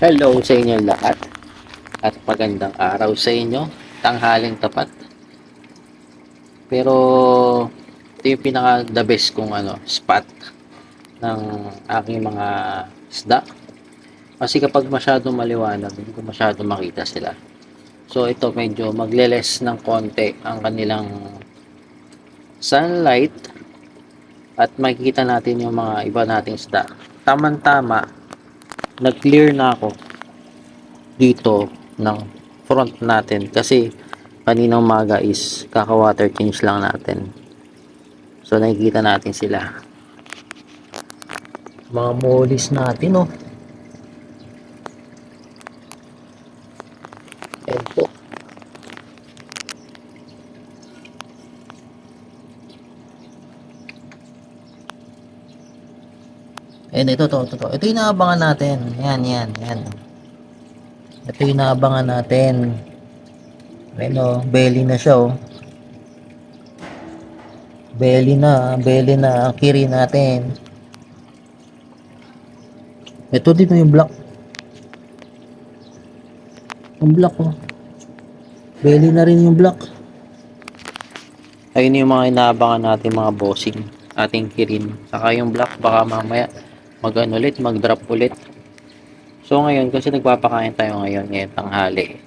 Hello sa inyo lahat at magandang araw sa inyo, tanghaling tapat. Pero ito yung pinaka the best kong spot ng aking mga isda. Kasi kapag masyadong maliwanag, hindi ko masyado makita sila. So ito medyo magle-less ng konti ang kanilang sunlight at makikita natin yung mga iba nating isda. Tama nag-clear na ako dito ng front natin kasi kaninang umaga is kaka water change lang natin, so nakikita natin sila, mga molis natin, oh. Ayan po. Ayan, ito yung inaabangan natin. Yan. Ito yung inaabangan natin. Ayan, oh, belly na siya, oh. Belly na ang kiri natin. Ito din yung black. Yung black, oh. Belly na rin yung black. Ayun yung mga inaabangan natin, mga bossing. Ating kirin. Saka yung black, baka mamaya mag-drop ulit. So ngayon, kasi nagpapakain tayo ngayon tanghali.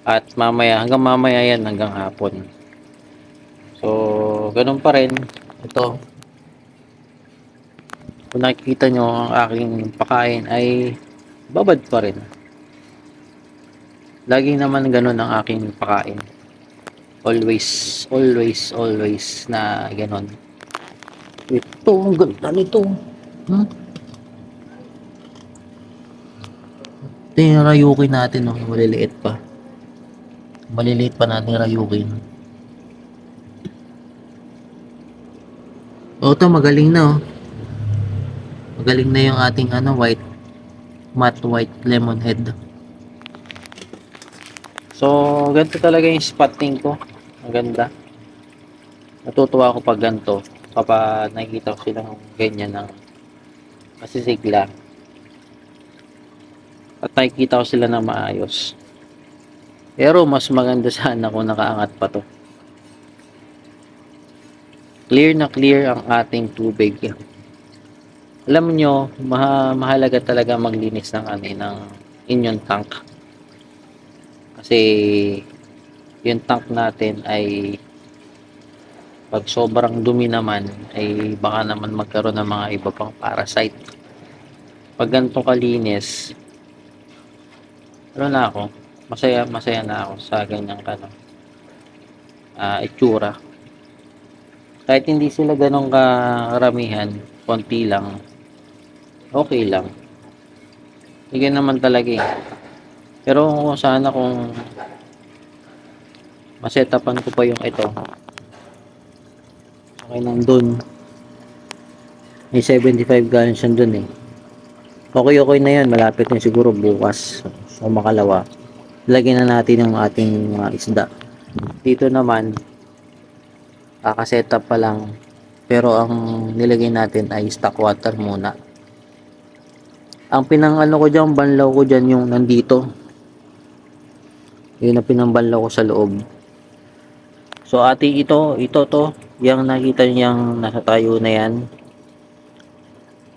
At hanggang mamaya yan, hanggang hapon. So, ganun pa rin. Ito, kung nakikita nyo, ang aking pakain ay babad pa rin. Lagi naman ganun ang aking pakain. Always na ganun. Ito, ang ganda nito. Hmm? Ito yung rayukin natin, oh. Maliliit pa. Maliliit pa natin rayukin. O, ito magaling na, oh. Magaling na yung ating matte white lemon head. So, ganito talaga yung spotting ko. Ang ganda. Natutuwa ako pag ganito. Kapag nakikita ko silang ganyan ng masisigla. At nakikita ko sila ng maayos. Pero mas maganda sana kung nakaangat pa to. Clear na clear ang ating tubig. Alam nyo, mahalaga talaga maglinis ng inyong tank. Kasi yung tank natin ay pag sobrang dumi naman ay baka naman magkaroon ng mga iba pang parasite. Pag ganito kalinis, na ako, masaya na ako sa ganyang itsura. Kahit hindi sila ganong karamihan, konti lang, okay lang. Bigyan naman talaga eh. Pero sana kung masetapan ko pa yung ito, okay, nandun may 75 gallons yan dun eh. Okay na yan, malapit na siguro bukas. So makalawa, lagyan na natin yung ating mga isda. Dito naman kaka-setup pa lang, pero ang nilagay natin ay stock water muna. Ang ko dyan, banlaw ko dyan yung nandito, yun ang pinambanlaw ko sa loob. So ito to, yung nakita niyang nasa tayo na yan,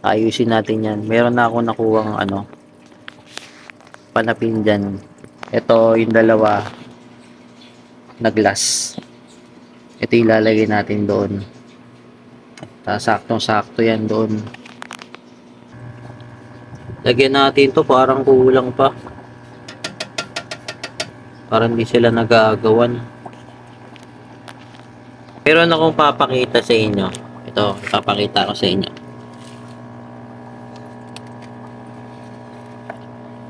ayusin natin yan. Meron na ako nakuhang panapin dyan. Ito yung dalawa na glass. Ito ilalagay natin doon. Saktong sakto yan doon. Lagyan natin to, parang kulang pa. Parang hindi sila nagagawan. Meron akong papakita sa inyo. Ito, papakita ko sa inyo.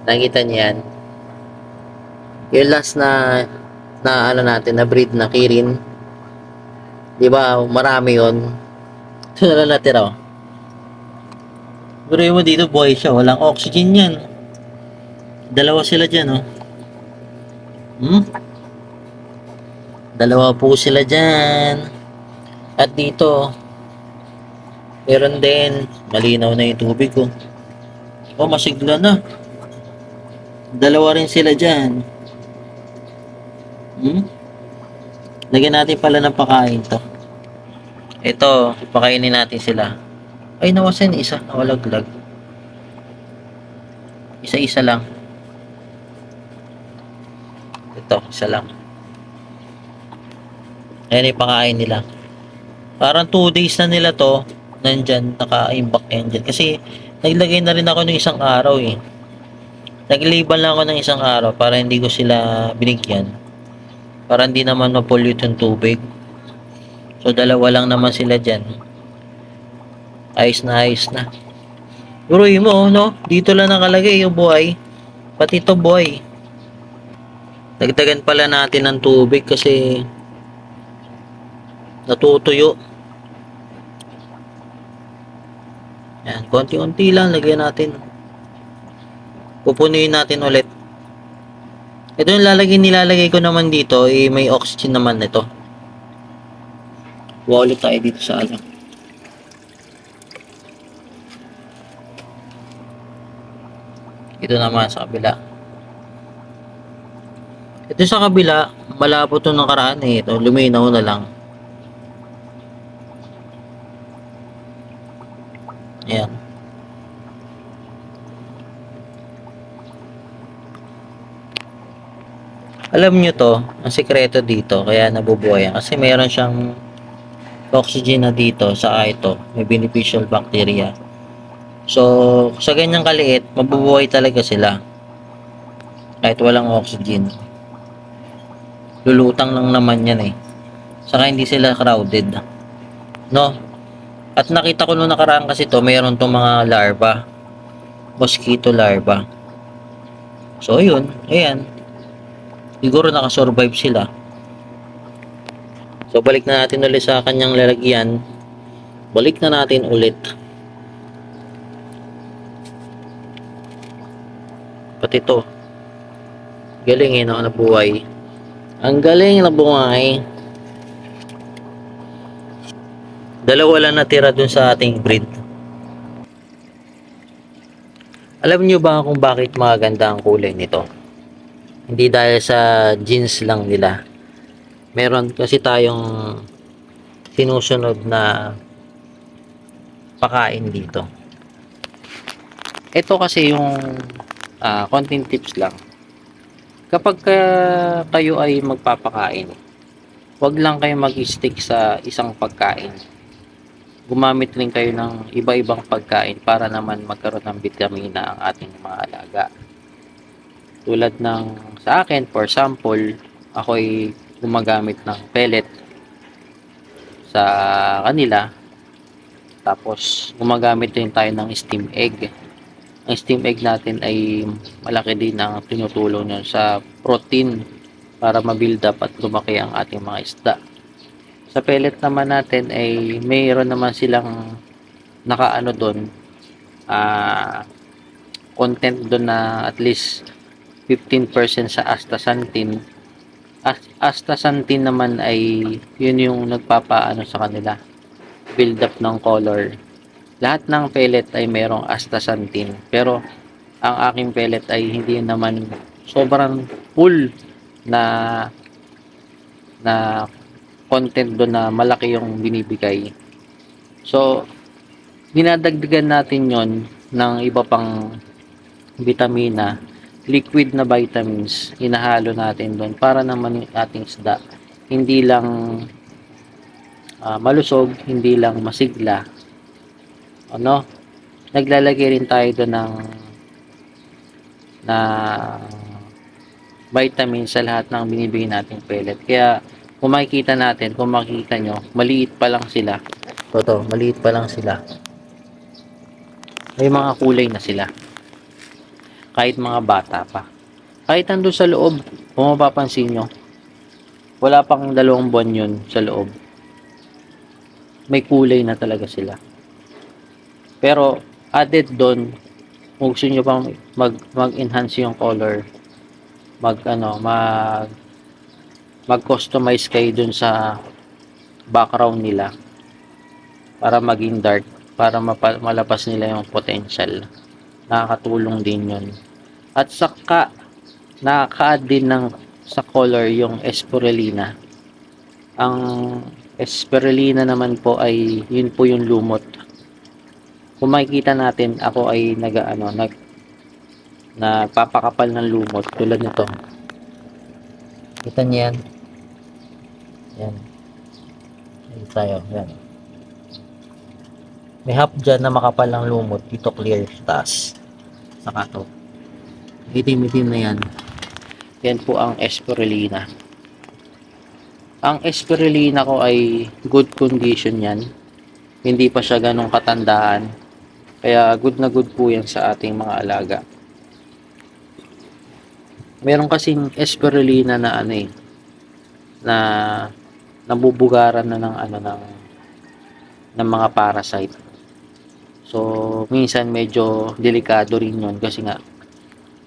Nakita niyo yan? Yung last na natin, na breed na kirin. Di ba? Marami yon. Ito na lang natira, oh. Pero mo dito, buhay siya. Walang oxygen yan. Dalawa sila dyan, oh. Dalawa po sila dyan. At dito, meron din. Malinaw na yung tubig ko. Oh, masigla na. Dalawa rin sila dyan. Hmm? Lagyan natin pala ng pakain to. Ito, pakainin natin sila. Ay, nawasan isa. Nawalaglag. Isa-isa lang. Ito, isa lang. Ayan yung pakain nila. Parang 2 days na nila to. Nandyan, naka-imbak yan dyan. Kasi, naglagay na rin ako ng isang araw eh. Naglabel lang ako ng isang araw para hindi ko sila binigyan. Para hindi naman ma-pollute yung tubig. So, dalawa lang naman sila dyan. Ayos na, ayos na. Uroy mo, no? Dito lang nakalagay yung buhay. Pati to buhay. Dagdagan pala natin ng tubig kasi natutuyo. Yan, konti-unti lang lagyan natin. Pupunuin natin ulit. Ito yung nilalagay ko naman dito, eh, may oxygen naman ito. Kuha ulit tayo dito sa ano. Ito naman sa kabila. Ito sa kabila, malabo to nakaraan eh. Ito, luminaw na lang. Ayan. Alam nyo to, ang sekreto dito, kaya nabubuhay yan. Kasi meron siyang oxygen na dito sa ito. May beneficial bacteria. So, sa ganyang kaliit, mabubuhay talaga sila. Kahit walang oxygen. Lulutang lang naman yan eh. Saka hindi sila crowded. No? At nakita ko nung nakaraan kasi to, mayroon tong mga larva. Mosquito larva. So, yun. Ayan. Siguro nakasurvive sila. So, balik na natin ulit sa kanyang lalagyan. Balik na natin ulit. Pati to. Galing eh, no? Nabuhay. Ang galing na buhay. Dalawa lang natira dun sa ating breed. Alam nyo ba kung bakit maganda ang kulay nito? Hindi dahil sa genes lang nila. Meron kasi tayong sinusunod na pakain dito. Ito kasi yung konting tips lang. Kapag kayo ay magpapakain, wag lang kayo mag-stick sa isang pagkain. Gumamit rin kayo ng iba-ibang pagkain para naman magkaroon ng bitamina ang ating mga alaga. Tulad ng sa akin, for example, ako'y gumagamit ng pellet sa kanila. Tapos, gumagamit din tayo ng steam egg. Ang steam egg natin ay malaki din ang tinutulong nyo sa protein para ma-build up at lumaki ang ating mga isda. Sa pellet naman natin ay mayroon naman silang nakaano doon, content doon na at least 15% sa astaxanthin. Astaxanthin naman ay yun yung nagpapaano sa kanila, build up ng color. Lahat ng pellet ay merong astaxanthin, pero ang aking pellet ay hindi naman sobrang full na na content doon na malaki yung binibigay. So, dinadagdagan natin yon ng iba pang vitamina, liquid na vitamins, inahalo natin doon para naman yung ating isda hindi lang malusog, hindi lang masigla. Ano? Naglalagay rin tayo doon ng na vitamins sa lahat ng binibigay nating pellet. Kaya kung makikita natin, kung makikita nyo, maliit pa lang sila. Maliit pa lang sila. May mga kulay na sila. Kahit mga bata pa. Kahit nandun sa loob, kung mapapansin nyo, wala pang 2 buwan yun sa loob. May kulay na talaga sila. Pero, added doon, kung gusto nyo pang mag-enhance yung color, mag-customize kayo dun sa background nila para maging dark, para malabas nila yung potential. Nakakatulong din yun. At saka Nakaka-add din ng sa color yung spirulina. Ang spirulina naman po ay yun po yung lumot. Kung makikita natin, ako ay nagpapakapal ng lumot tulad nito. Kita niyo yan? Yan. Dito tayo. Yan. May half dyan na makapal ng lumot. Dito clear sa taas. Saka to. Itim-itim na yan. Yan po ang spirulina. Ang spirulina ko ay good condition yan. Hindi pa siya ganong katandaan. Kaya good na good po yan sa ating mga alaga. Meron kasing spirulina na na nabubugaran na ng mga parasite. So, minsan medyo delikado rin yun kasi nga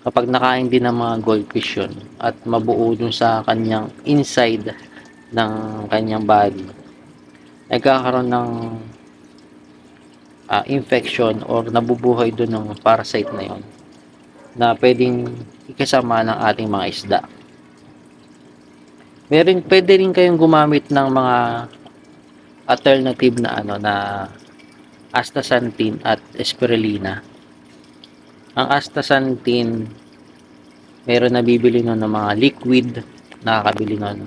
kapag nakain din ng mga goldfish yun at mabuo dun sa kanyang inside ng kanyang body, nagkakaroon ng infection or nabubuhay dun ng parasite na yun na pwedeng ikasama ng ating mga isda. Pwede rin kayong gumamit ng mga alternative na astaxanthin at spirulina. Ang astaxanthin, meron na bibili nun ng mga liquid, nakakabili nun.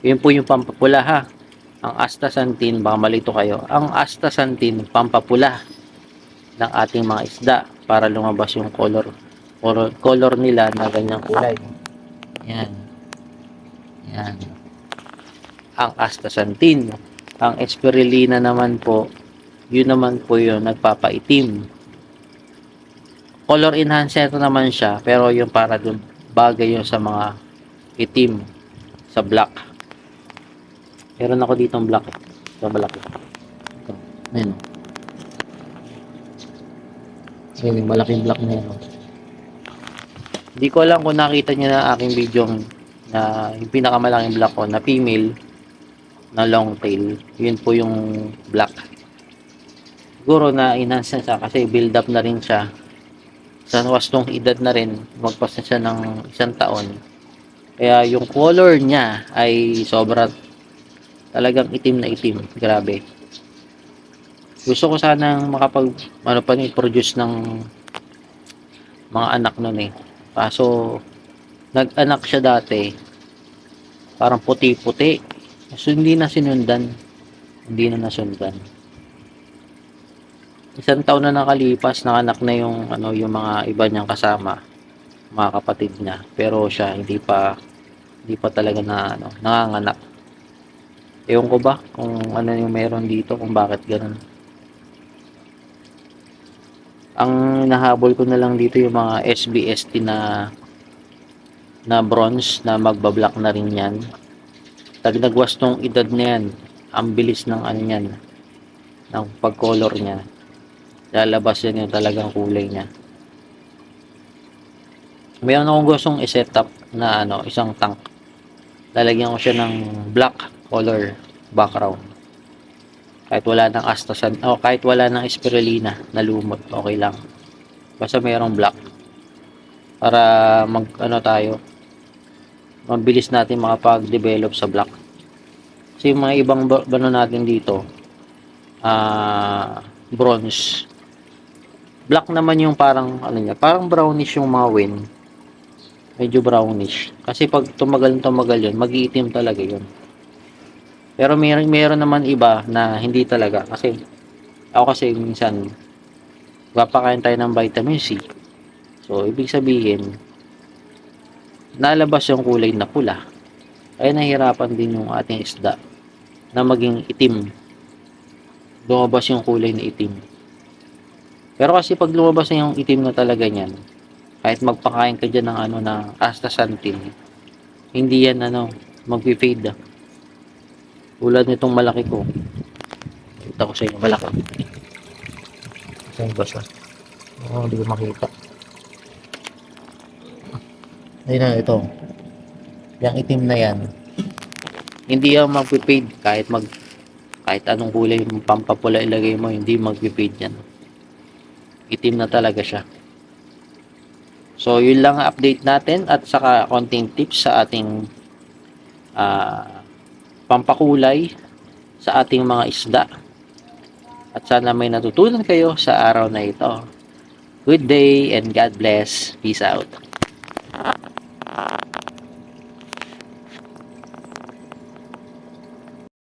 Yun po yung pampapula ha. Ang astaxanthin, baka malito kayo. Ang astaxanthin, pampapula ng ating mga isda para lumabas yung color nila na ganyang kulay. Yan. Yan. Ang astaxanthin. Ang spirulina naman po, yun naman po yun, nagpapaitim. Color enhancer naman siya, pero yung para dun, bagay yun sa mga itim, sa black. Meron ako ditong black. Ito, black. Ito, ayan. Ayan, yung malaking black na yun. Hindi ko alam kung nakita niyo na aking video na yung pinakamalaking black ko na female na long tail. Yun po yung black. Siguro na enhance na siya kasi build up na rin siya. Sa wastong edad na rin, magpas na siya ng 1 taon. Kaya yung color niya ay sobra talagang itim na itim. Grabe. Gusto ko sanang produce ng mga anak nun eh. Kaso, nag-anak siya dati. Parang puti-puti. So, hindi na sinundan. Hindi na nasundan. 1 taon na nakalipas, nanganak na yung mga iba niyang kasama, mga kapatid niya. Pero siya hindi pa talaga nanganganak. Ewan ko ba kung ano yung meron dito, kung bakit ganun. Ang nahabol ko na lang dito yung mga SBST na bronze na magbablock na rin yan. Nagwastong edad na yan. Ang bilis ng ng pag-color niya. Lalabas yan yung talagang kulay niya. Mayroon akong gustong i-set up na isang tank. Lalagyan ko siya ng black color background. Kahit wala ng kahit wala ng spirulina na lumot, okay lang. Basta mayroong black. Para tayo, mabilis natin makapag-develop sa black. Kasi yung mga ibang natin dito, bronze. Black naman yung parang parang brownish yung mga win. Medyo brownish. Kasi pag tumagal yun, mag-iitim talaga yun. Pero meron naman iba na hindi talaga. Kasi minsan papakain tayo ng vitamin C. So, ibig sabihin, nalabas yung kulay na pula. Ay nahihirapan din yung ating isda na maging itim. Lumabas yung kulay na itim. Pero kasi pag lumabas na yung itim na talaga niyan, kahit magpakain ka dyan ng astaxanthin, hindi yan mag-fade. Tulad nitong malaki ko. Kita ko sa inyo malaki. Saan ba siya? Hindi ko makita. Ayun na, ito. Yung itim na yan. Hindi yan mag-fade kahit anong kulay yung pampapula ilagay mo, hindi mag-fade yan. Itim na talaga siya. So, yun lang ang update natin at saka konting tips sa ating pampakulay sa ating mga isda. At sana may natutunan kayo sa araw na ito. Good day and God bless. Peace out.